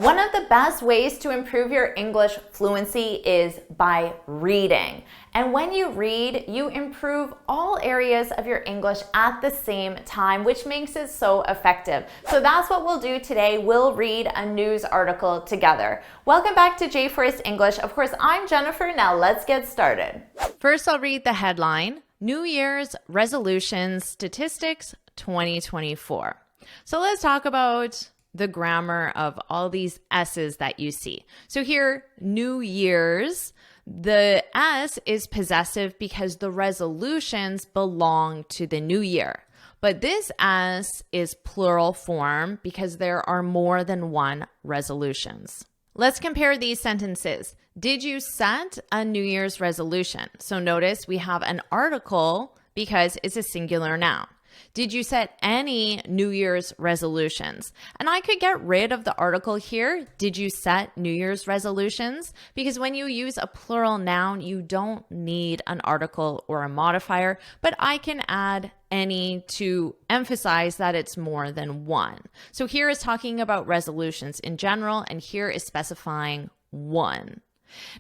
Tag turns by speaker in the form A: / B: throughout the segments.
A: One of the best ways to improve your English fluency is by reading. And when you read, you improve all areas of your English at the same time, which makes it so effective. So that's what we'll do today. We'll read a news article together. Welcome back to J Forest English. Of course, I'm Jennifer. Now let's get started.
B: First, I'll read the headline, New Year's Resolutions Statistics 2024. So let's talk about the grammar of all these S's that you see. So here, New Year's, the S is possessive because the resolutions belong to the new year. But this S is plural form because there are more than one resolutions. Let's compare these sentences. Did you set a New Year's resolution? So notice we have an article because it's a singular noun. Did you set any New Year's resolutions? And I could get rid of the article here. Did you set New Year's resolutions? Because when you use a plural noun, you don't need an article or a modifier, but I can add any to emphasize that it's more than one. So here is talking about resolutions in general, and here is specifying one.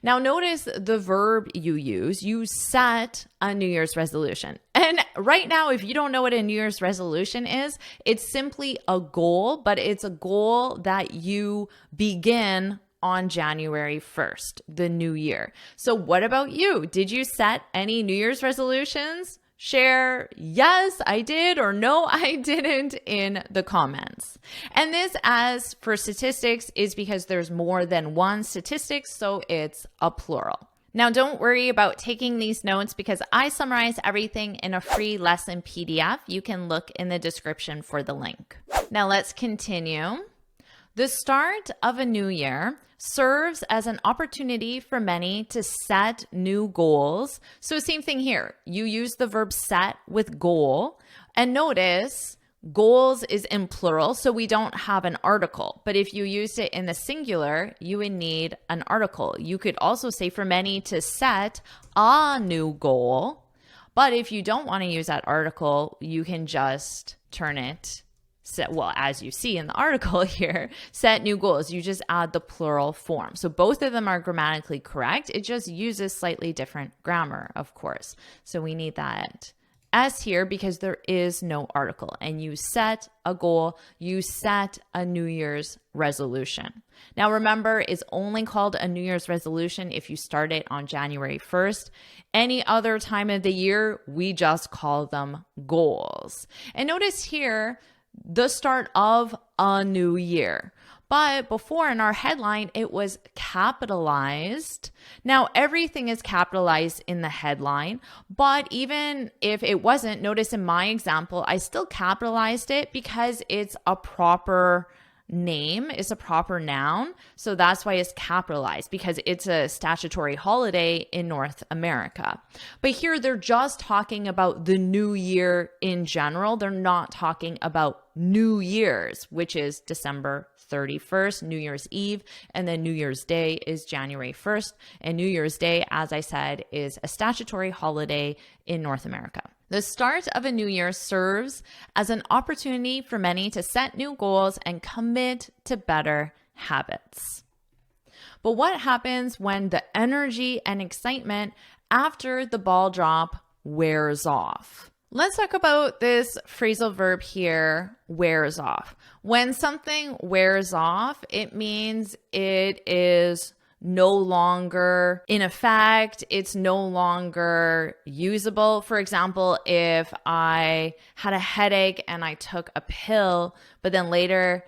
B: Now notice the verb you use. You set a New Year's resolution. And right now, if you don't know what a New Year's resolution is, it's simply a goal, but it's a goal that you begin on January 1st, the new year. So what about you? Did you set any New Year's resolutions? Share yes, I did, or no, I didn't in the comments. And this, as for statistics, is because there's more than one statistics, so it's a plural. Now, don't worry about taking these notes because I summarize everything in a free lesson PDF. You can look in the description for the link. Now, let's continue. The start of a new year serves as an opportunity for many to set new goals. So same thing here. You use the verb set with goal. And notice goals is in plural, so we don't have an article. But if you used it in the singular, you would need an article. You could also say for many to set a new goal. But if you don't want to use that article, you can just turn it well, as you see in the article here, set new goals. You just add the plural form. So both of them are grammatically correct. It just uses slightly different grammar, of course. So we need that S here because there is no article. And you set a goal, you set a New Year's resolution. Now remember, it's only called a New Year's resolution if you start it on January 1st. Any other time of the year, we just call them goals. And notice here, the start of a new year. But before in our headline, it was capitalized. Now, everything is capitalized in the headline, but even if it wasn't, notice in my example, I still capitalized it because it's a proper name, is a proper noun. So that's why it's capitalized, because it's a statutory holiday in North America. But here they're just talking about the new year in general. They're not talking about New Year's, which is December 31st, New Year's Eve, and then New Year's Day is January 1st. And New Year's Day, as I said, is a statutory holiday in North America. The start of a new year serves as an opportunity for many to set new goals and commit to better habits. But what happens when the energy and excitement after the ball drop wears off? Let's talk about this phrasal verb here, wears off. When something wears off, it means it is no longer in effect, it's no longer usable. For example, if I had a headache and I took a pill, but then later,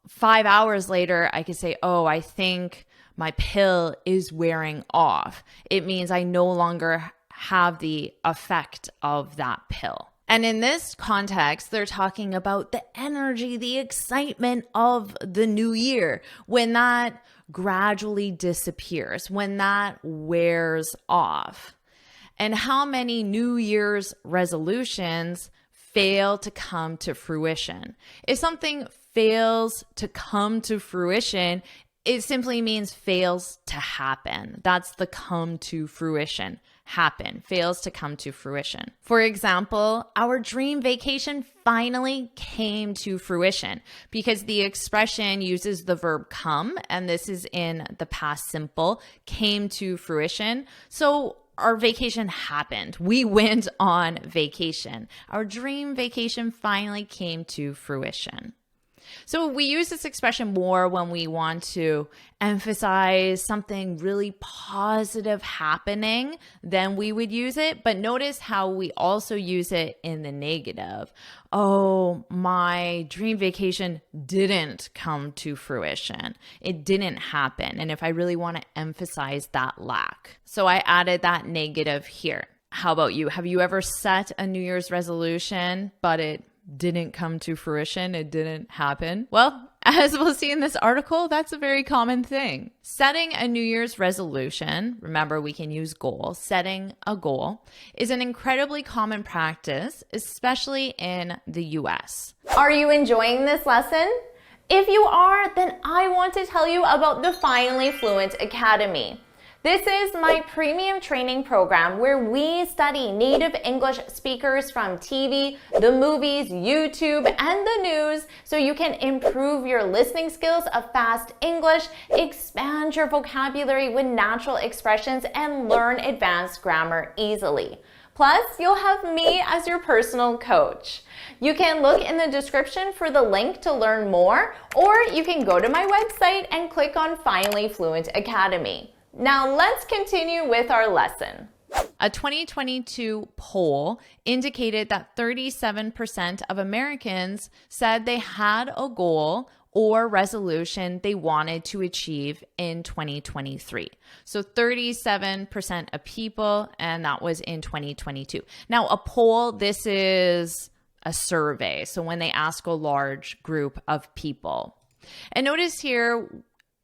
B: 5 hours later, I could say, oh, I think my pill is wearing off. It means I no longer have the effect of that pill. And in this context, they're talking about the energy, the excitement of the new year. When that gradually disappears, when that wears off. And how many New Year's resolutions fail to come to fruition? If something fails to come to fruition, It simply means fails to happen. That's the come to fruition. Happen, fails to come to fruition. For example, our dream vacation finally came to fruition because the expression uses the verb come, and this is in the past simple, came to fruition. So our vacation happened. We went on vacation. Our dream vacation finally came to fruition. So we use this expression more when we want to emphasize something really positive happening, then we would use it. But notice how we also use it in the negative. Oh, my dream vacation didn't come to fruition. It didn't happen. And if I really want to emphasize that lack, so I added that negative here. How about you? Have you ever set a New Year's resolution, but it didn't come to fruition? It didn't happen? Well, as we'll see in this article, that's a very common thing. Setting a New Year's resolution, remember we can use goal, setting a goal, is an incredibly common practice, especially in the US.
A: Are you enjoying this lesson? If you are, then I want to tell you about the Finally Fluent Academy. This is my premium training program where we study native English speakers from TV, the movies, YouTube, and the news so you can improve your listening skills of fast English, expand your vocabulary with natural expressions, and learn advanced grammar easily. Plus, you'll have me as your personal coach. You can look in the description for the link to learn more, or you can go to my website and click on Finally Fluent Academy. Now let's continue with our lesson.
B: A 2022 poll indicated that 37% of Americans said they had a goal or resolution they wanted to achieve in 2023. So 37% of people, and that was in 2022. Now, a poll, this is a survey. So when they ask a large group of people. And notice here,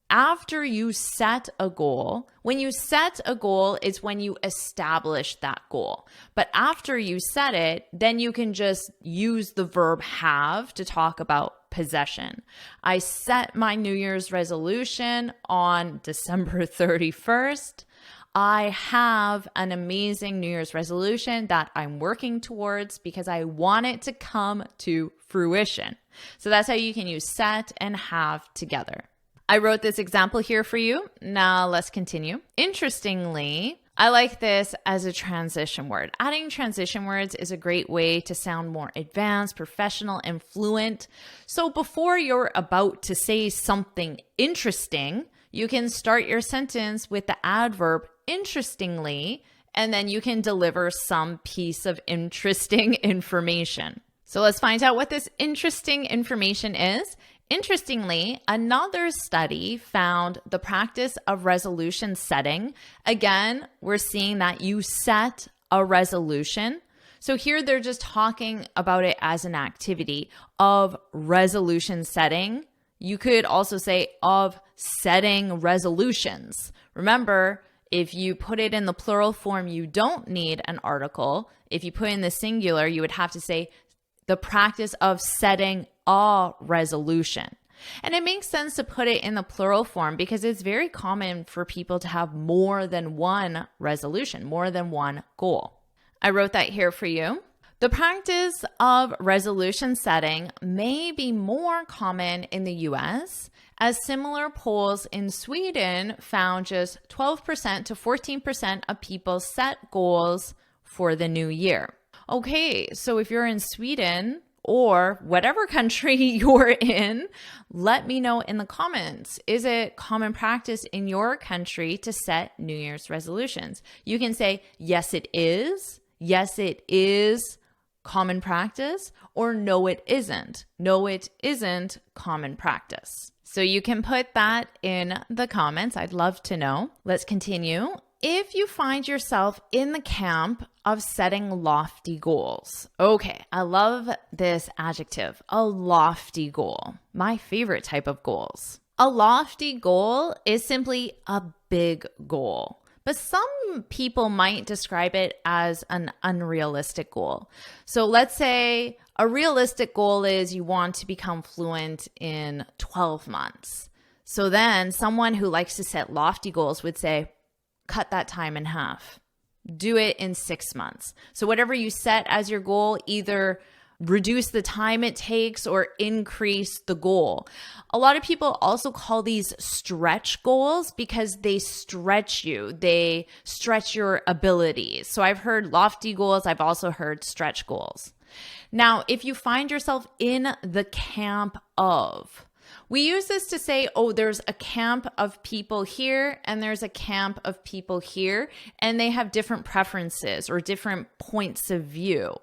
B: after you set a goal, when you set a goal, it's when you establish that goal. But after you set it, then you can just use the verb have to talk about possession. I set my New Year's resolution on December 31st. I have an amazing New Year's resolution that I'm working towards because I want it to come to fruition. So that's how you can use set and have together. I wrote this example here for you. Now let's continue. Interestingly, I like this as a transition word. Adding transition words is a great way to sound more advanced, professional, and fluent. So before you're about to say something interesting, you can start your sentence with the adverb interestingly, and then you can deliver some piece of interesting information. So let's find out what this interesting information is. Interestingly, another study found the practice of resolution setting. Again, we're seeing that you set a resolution. So here they're just talking about it as an activity of resolution setting. You could also say of setting resolutions. Remember, if you put it in the plural form, you don't need an article. If you put in the singular, you would have to say the practice of setting a resolution. And it makes sense to put it in the plural form because it's very common for people to have more than one resolution, more than one goal. I wrote that here for you. The practice of resolution setting may be more common in the US, as similar polls in Sweden found just 12% to 14% of people set goals for the new year. Okay, so if you're in Sweden or whatever country you're in, let me know in the comments. Is it common practice in your country to set New Year's resolutions? You can say, yes, it is. Yes, it is common practice, or no, it isn't. No, it isn't common practice. So you can put that in the comments. I'd love to know. Let's continue. If you find yourself in the camp of setting lofty goals. Okay, I love this adjective, a lofty goal. My favorite type of goals. A lofty goal is simply a big goal, but some people might describe it as an unrealistic goal. So let's say a realistic goal is you want to become fluent in 12 months. So then someone who likes to set lofty goals would say, cut that time in half. Do it in 6 months. So whatever you set as your goal, either reduce the time it takes or increase the goal. A lot of people also call these stretch goals because they stretch you. They stretch your abilities. So I've heard lofty goals. I've also heard stretch goals. Now, if you find yourself in the camp of, we use this to say, oh, there's a camp of people here and there's a camp of people here, and they have different preferences or different points of view.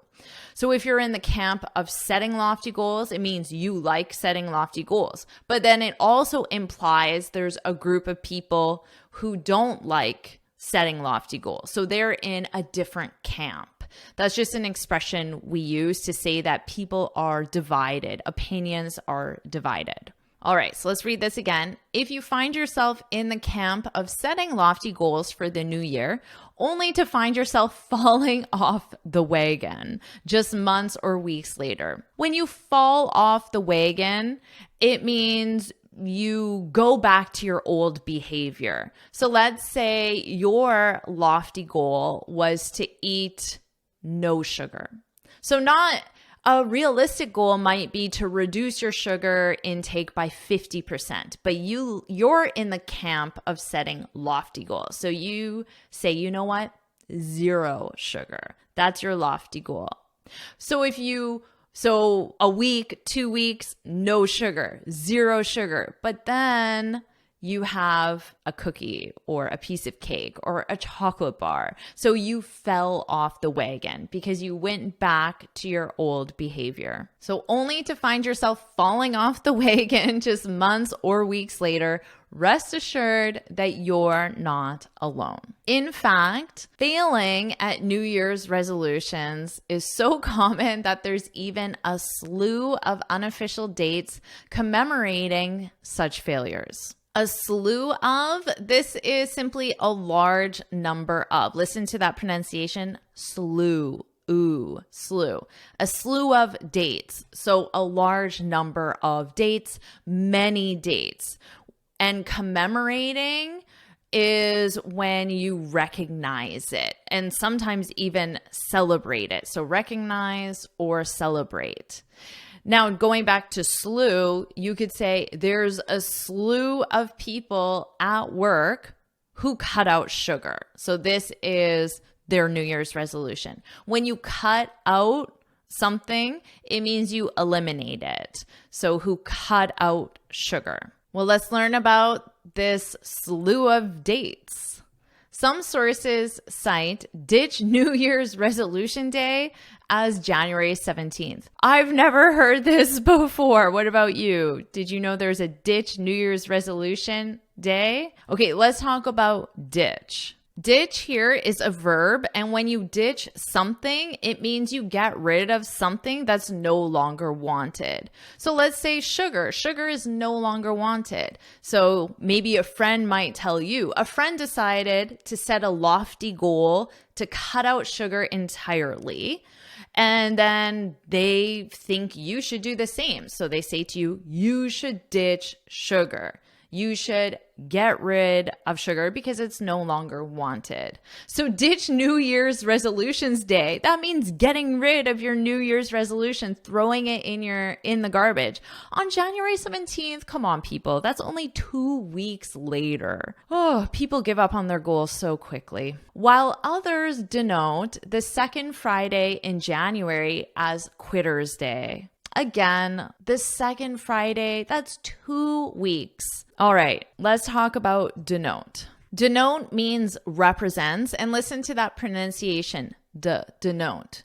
B: So if you're in the camp of setting lofty goals, it means you like setting lofty goals. But then it also implies there's a group of people who don't like setting lofty goals. So they're in a different camp. That's just an expression we use to say that people are divided. Opinions are divided. All right, so let's read this again. If you find yourself in the camp of setting lofty goals for the new year, only to find yourself falling off the wagon just months or weeks later. When you fall off the wagon, it means you go back to your old behavior. So let's say your lofty goal was to eat no sugar. So not a realistic goal might be to reduce your sugar intake by 50%, but you're in the camp of setting lofty goals. So you say, you know what? 0 sugar. That's your lofty goal. So so a week, 2 weeks, no sugar, 0 sugar, but then you have a cookie or a piece of cake or a chocolate bar. So you fell off the wagon because you went back to your old behavior. So only to find yourself falling off the wagon just months or weeks later, rest assured that you're not alone. In fact, failing at New Year's resolutions is so common that there's even a slew of unofficial dates commemorating such failures. A slew of, this is simply a large number of. Listen to that pronunciation, slew. Ooh, slew. A slew of dates. So a large number of dates, many dates. And commemorating is when you recognize it and sometimes even celebrate it. So recognize or celebrate. Now, going back to slew, you could say there's a slew of people at work who cut out sugar. So this is their New Year's resolution. When you cut out something, it means you eliminate it. So who cut out sugar? Well, let's learn about this slew of dates. Some sources cite Ditch New Year's Resolution Day as January 17th. I've never heard this before. What about you? Did you know there's a Ditch New Year's Resolution Day? Okay, let's talk about ditch. Ditch here is a verb, and when you ditch something, it means you get rid of something that's no longer wanted. So let's say sugar. Sugar is no longer wanted. So maybe a friend might tell you, a friend decided to set a lofty goal to cut out sugar entirely, and then they think you should do the same. So they say to you, you should ditch sugar. You should get rid of sugar because it's no longer wanted. So ditch New Year's Resolutions Day. That means getting rid of your New Year's resolution, throwing it in the garbage. On January 17th, come on people, that's only 2 weeks later. Oh, people give up on their goals so quickly. While others denote the second Friday in January as Quitter's Day. Again, the second Friday, that's 2 weeks. All right, let's talk about denote. Denote means represents, and listen to that pronunciation, denote.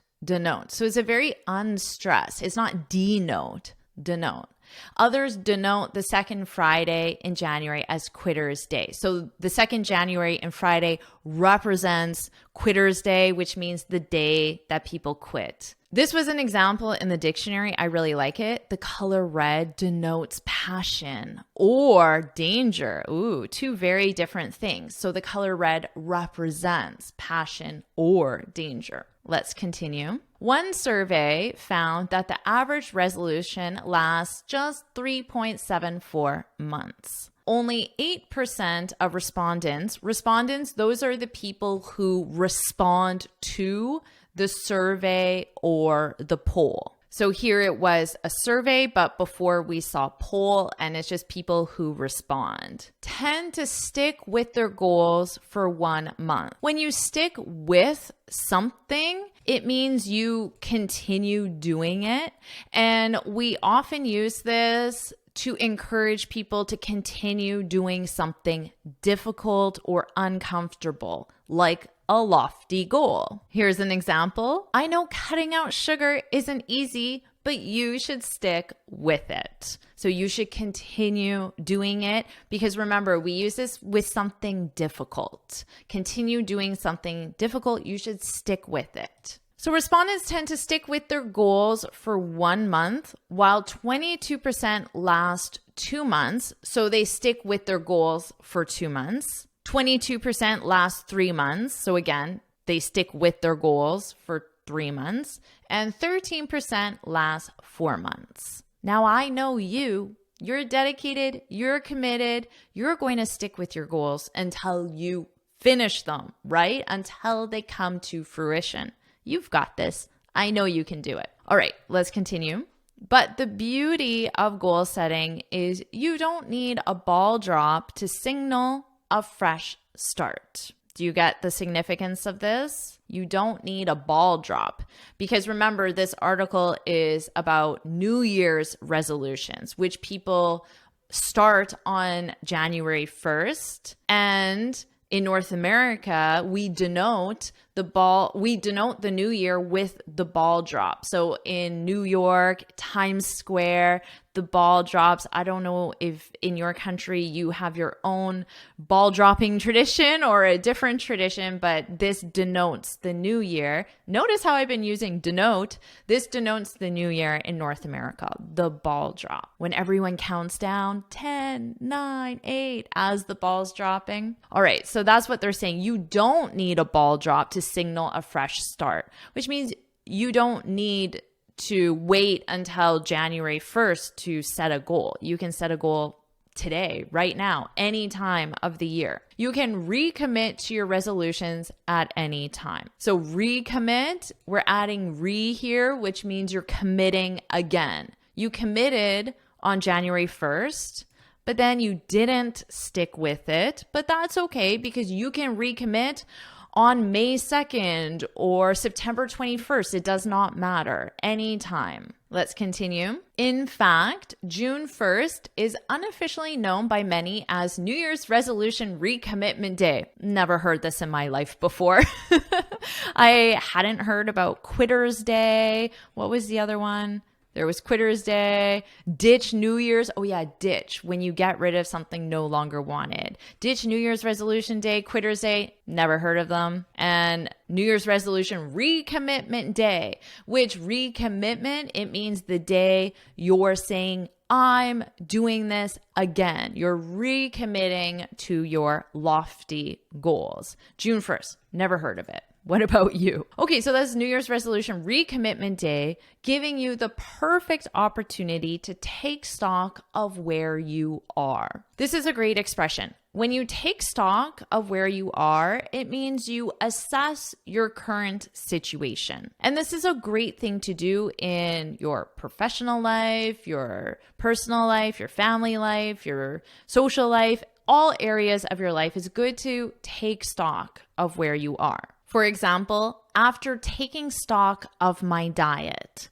B: So it's a very unstressed. It's not denote, denote. Others denote the second Friday in January as Quitter's Day. So the second January and Friday represents Quitter's Day, which means the day that people quit. This was an example in the dictionary. I really like it. The color red denotes passion or danger. Ooh, 2 very different things. So the color red represents passion or danger. Let's continue. One survey found that the average resolution lasts just 3.74 months. only 8% of respondents, those are the people who respond to the survey or the poll. So here it was a survey, but before we saw poll, and it's just people who respond. Tend to stick with their goals for 1 month. When you stick with something, it means you continue doing it. And we often use this to encourage people to continue doing something difficult or uncomfortable, like a lofty goal. Here's an example. I know cutting out sugar isn't easy, but you should stick with it. So you should continue doing it because remember, we use this with something difficult. Continue doing something difficult, you should stick with it. So respondents tend to stick with their goals for 1 month, while 22% last 2 months. So they stick with their goals for 2 months. 22% last 3 months. So again, they stick with their goals for 3 months. And 13% last 4 months. Now I know you're dedicated, you're committed, you're going to stick with your goals until you finish them, right? Until they come to fruition. You've got this. I know you can do it. All right, let's continue. But the beauty of goal setting is you don't need a ball drop to signal a fresh start. Do you get the significance of this? You don't need a ball drop because remember, this article is about New Year's resolutions, which people start on January 1st. And in North America, we denote the new year with the ball drop. So in New York, Times Square, the ball drops. I don't know if in your country you have your own ball dropping tradition or a different tradition, but this denotes the new year. Notice how I've been using denote. This denotes the new year in North America, the ball drop. When everyone counts down 10, 9, 8 as the ball's dropping. All right, so that's what they're saying. You don't need a ball drop to signal a fresh start, which means you don't need to wait until January 1st to set a goal. You can set a goal today, right now, any time of the year. You can recommit to your resolutions at any time. So recommit, we're adding re here, which means you're committing again. You committed on January 1st, but then you didn't stick with it, but that's okay because you can recommit on May 2nd or September 21st. It does not matter. Anytime. Let's continue. In fact, June 1st is unofficially known by many as New Year's Resolution Recommitment Day. Never heard this in my life before. I hadn't heard about Quitter's Day. What was the other one? There was Quitter's Day, ditch New Year's. Oh yeah, ditch, when you get rid of something no longer wanted. Ditch New Year's Resolution Day, Quitter's Day, never heard of them. And New Year's Resolution Recommitment Day, which recommitment, it means the day you're saying, I'm doing this again. You're recommitting to your lofty goals. June 1st, never heard of it. What about you? Okay, so that's New Year's Resolution Recommitment Day, giving you the perfect opportunity to take stock of where you are. This is a great expression. When you take stock of where you are, it means you assess your current situation. And this is a great thing to do in your professional life, your personal life, your family life, your social life. All areas of your life is good to take stock of where you are. For example, after taking stock of my diet.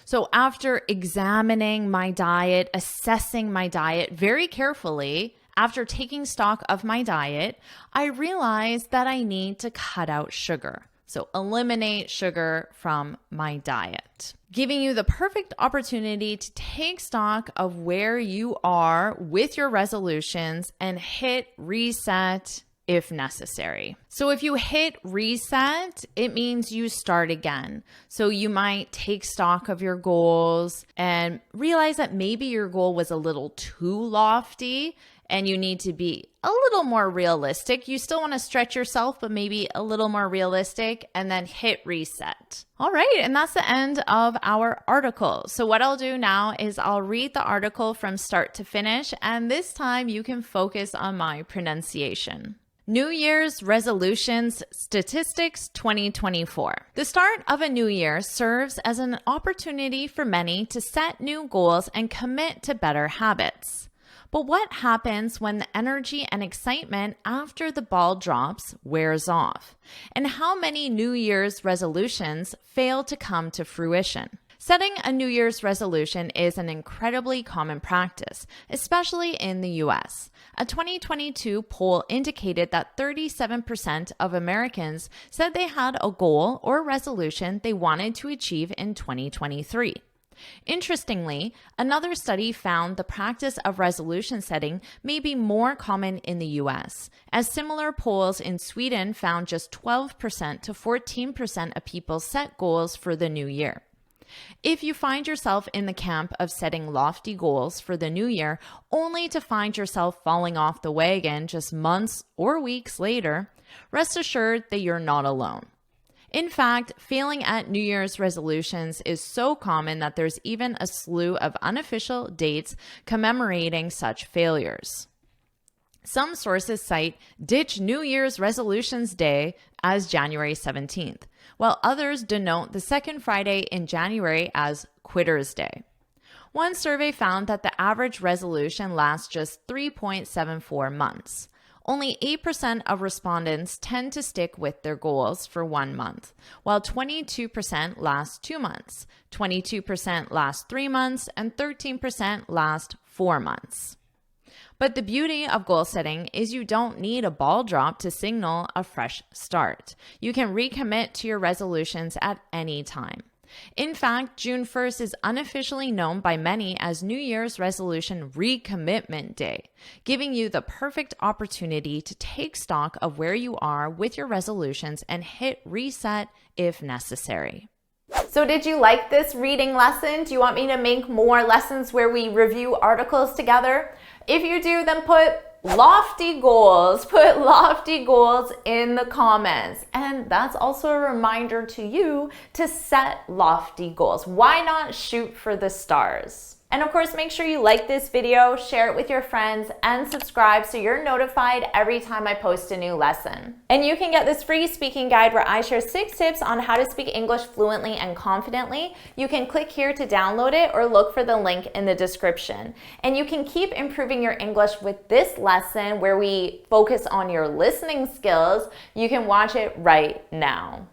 B: So after examining my diet, assessing my diet very carefully, after taking stock of my diet, I realized that I need to cut out sugar. So eliminate sugar from my diet. Giving you the perfect opportunity to take stock of where you are with your resolutions and hit reset if necessary. So if you hit reset, it means you start again. So you might take stock of your goals and realize that maybe your goal was a little too lofty and you need to be a little more realistic. You still want to stretch yourself, but maybe a little more realistic, and then hit reset. All right, and that's the end of our article. So what I'll do now is I'll read the article from start to finish, and this time you can focus on my pronunciation. New Year's Resolutions Statistics 2024. The start of a new year serves as an opportunity for many to set new goals and commit to better habits. But what happens when the energy and excitement after the ball drops wears off? And how many New Year's resolutions fail to come to fruition? Setting a New Year's resolution is an incredibly common practice, especially in the US. A 2022 poll indicated that 37% of Americans said they had a goal or resolution they wanted to achieve in 2023. Interestingly, another study found the practice of resolution setting may be more common in the US, as similar polls in Sweden found just 12% to 14% of people set goals for the new year. If you find yourself in the camp of setting lofty goals for the new year only to find yourself falling off the wagon just months or weeks later, rest assured that you're not alone. In fact, failing at New Year's resolutions is so common that there's even a slew of unofficial dates commemorating such failures. Some sources cite Ditch New Year's Resolutions Day as January 17th, while others denote the second Friday in January as Quitter's Day. One survey found that the average resolution lasts just 3.74 months. Only 8% of respondents tend to stick with their goals for 1 month, while 22% last 2 months, 22% last 3 months, and 13% last 4 months. But the beauty of goal setting is you don't need a ball drop to signal a fresh start. You can recommit to your resolutions at any time. In fact, June 1st is unofficially known by many as New Year's Resolution Recommitment Day, giving you the perfect opportunity to take stock of where you are with your resolutions and hit reset if necessary.
A: So did you like this reading lesson? Do you want me to make more lessons where we review articles together? If you do, then put lofty goals. Put lofty goals in the comments. And that's also a reminder to you to set lofty goals. Why not shoot for the stars? And of course, make sure you like this video, share it with your friends, and subscribe so you're notified every time I post a new lesson. And you can get this free speaking guide where I share 6 tips on how to speak English fluently and confidently. You can click here to download it or look for the link in the description. And you can keep improving your English with this lesson where we focus on your listening skills. You can watch it right now.